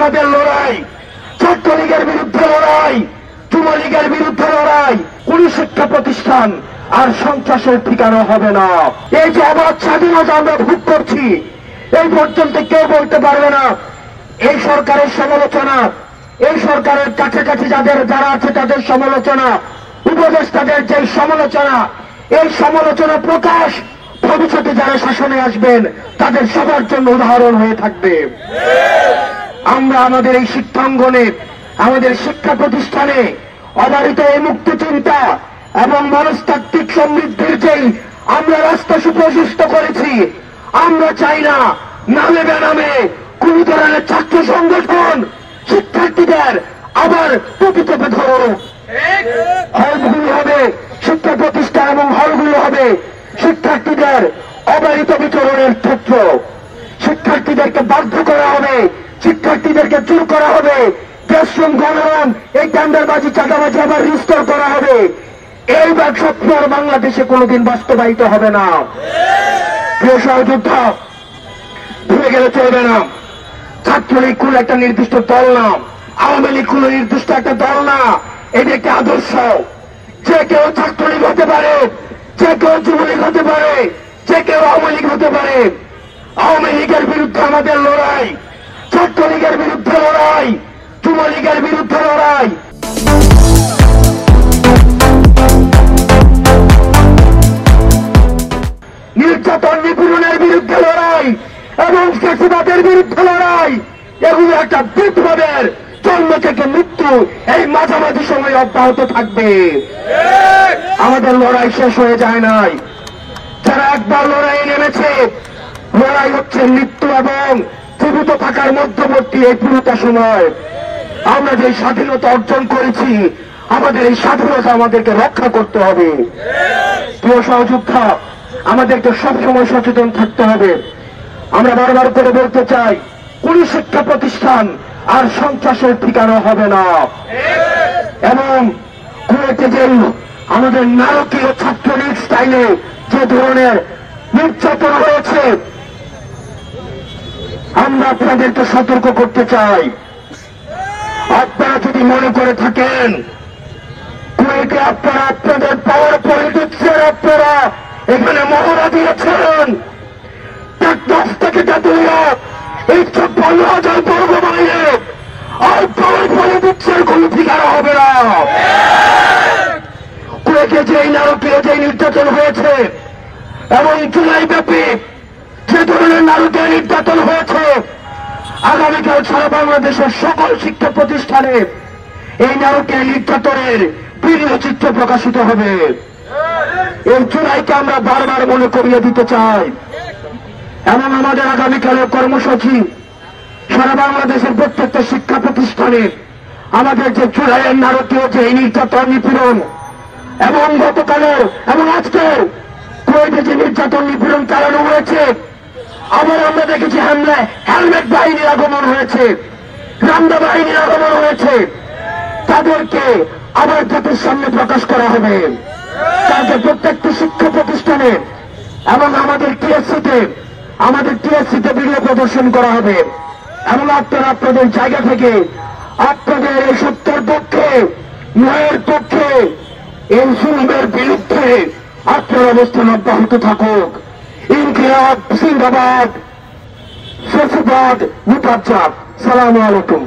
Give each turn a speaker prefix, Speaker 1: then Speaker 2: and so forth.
Speaker 1: আমাদের লড়াই, ছাত্রলীগের বিরুদ্ধে লড়াই, যুবলীগের বিরুদ্ধে লড়াই। কোন শিক্ষা প্রতিষ্ঠান আর সন্ত্রাসের ঠিকানা হবে না। এই যে অবাধ স্বাধীনতা আমরা ভোগ করছি, এই পর্যন্ত কেউ বলতে পারবে না এই সরকারের সমালোচনা, এই সরকারের কাছাকাছি যারা আছে তাদের সমালোচনা, উপদেষ্টাদের যে সমালোচনা, এই সমালোচনা প্রকাশ ভবিষ্যতে যারা শাসনে আসবেন তাদের সবার জন্য উদাহরণ হয়ে থাকবে। আমরা আমাদের এই শিক্ষাঙ্গনে, আমাদের শিক্ষা প্রতিষ্ঠানে অবারিত এই মুক্ত চিন্তা এবং মনস্তাত্ত্বিক সমৃদ্ধির যেই আমরা রাস্তা সুপ্রশস্ত করেছি, আমরা চাই না নামে বেনামে কোন ধরনের ছাত্র সংগঠন শিক্ষার্থীদের আবার প্রতিপেপে ধরুক। হলগুলো হবে শিক্ষা প্রতিষ্ঠান এবং হলগুলো হবে শিক্ষার্থীদের অবারিত বিচরণের ক্ষেত্র। শিক্ষার্থীদেরকে বাধ্য করা হবে, শিক্ষার্থীদেরকে জোর করা হবে, ক্লাসরুম গণরুম এই টেন্ডারবাজি চাঁদাবাজি আবার রিস্টোর করা হবে। এই স্বপ্ন আর বাংলাদেশে কোনোদিন বাস্তবায়িত হবে না। প্রিয় সহযোদ্ধা, ভুলে গেলে চলবে না, ছাত্রলীগ কোন একটা নির্দিষ্ট দল না, আওয়ামী লীগ কোন নির্দিষ্ট একটা দল না, এটি একটি আদর্শ। যে কেউ ছাত্রলীগ হতে পারে, যে কেউ যুবলীগ হতে পারে, যে কেউ আওয়ামী লীগ হতে পারে। আওয়ামী লীগের বিরুদ্ধে আমাদের লড়াই, ছাত্রলীগের বিরুদ্ধে লড়াই, যুবলীগের বিরুদ্ধে লড়াই। নির্যাতন নিপীড়নের বিরুদ্ধে লড়াই এবং ফ্যাসিবাদের বিরুদ্ধে লড়াই, এগুলো একটা বিপ্লবের জন্ম থেকে মৃত্যু এই মাঝামাঝি সময় অব্যাহত থাকবে। আমাদের লড়াই শেষ হয়ে যায় নাই। যারা একবার লড়াইয়ে নেমেছে, লড়াই হচ্ছে মৃত্যু এবং জীবিত থাকার মধ্যবর্তী এই পুরোটা সময়। আমরা যে স্বাধীনতা অর্জন করেছি, আমাদের এই স্বাধীনতা আমাদেরকে রক্ষা করতে হবে। প্রিয় সহযোদ্ধা, আমাদেরকে সবসময় সচেতন থাকতে হবে। আমরা বারবার করে বলতে চাই, কোন শিক্ষা প্রতিষ্ঠান আর সন্ত্রাসের ঠিকানা হবে না। এবং কুয়েটে যে আমাদের নারকীয় ছাত্রলীগ স্টাইলে যে ধরনের নির্যাতন হয়েছে, আমরা আপনাদেরকে সতর্ক করতে চাই। আপনারা যদি মনে করে থাকেন কুয়েটে আপনারা আপনাদের পাওয়ার পলিটিক্সের আপনারা এখানে মহড়া দিয়েছেন, টেকনাফ থেকে তেতুলিয়া এই 56,000 বর্গ মাইলে আর পাওয়ার পলিটিক্সের কোন ঠিকানা হবে না। কুয়েটে যেই নারকীয় যে নির্যাতন হয়েছে এবং জুলাই ব্যাপী যে ধরনের নারকীয় নির্যাতন হয়েছে, আগামীকাল সারা বাংলাদেশের সকল শিক্ষা প্রতিষ্ঠানে এই নারকীয় নির্যাতনের ভিডিও চিত্র প্রকাশিত হবে। এই জুলাইকে আমরা বারবার মনে করিয়ে দিতে চাই এবং আমাদের আগামীকালের কর্মসূচি সারা বাংলাদেশের প্রত্যেকটা শিক্ষা প্রতিষ্ঠানে আমাদের যে জুলাইয়ের নারকীয় যে নির্যাতন নিপীড়ন এবং গতকালের এবং আজকের কুয়েটে যে নির্যাতন নিপীড়ন চালানো হয়েছে, আবার আমরা দেখেছি হেলমেট বাহিনীর আগমন হয়েছে, রামদা বাহিনীর আগমন হয়েছে, তাদেরকে আবার জাতির সামনে প্রকাশ করা হবে। তাদের প্রত্যেকটি শিক্ষা প্রতিষ্ঠানে এবং আমাদের টিএসসিতে ভিডিও প্রদর্শন করা হবে এবং আপনারা আপনাদের জায়গা থেকে আপনাদের এই সত্যের পক্ষে, ন্যায়ের পক্ষে, এই জুলুমের বিরুদ্ধে আপনার অবস্থান অব্যাহত থাকুক। ইনকিলাব জিন্দাবাদ, ফ্যাসিবাদ মুর্দাবাদ। সালামু আলাইকুম।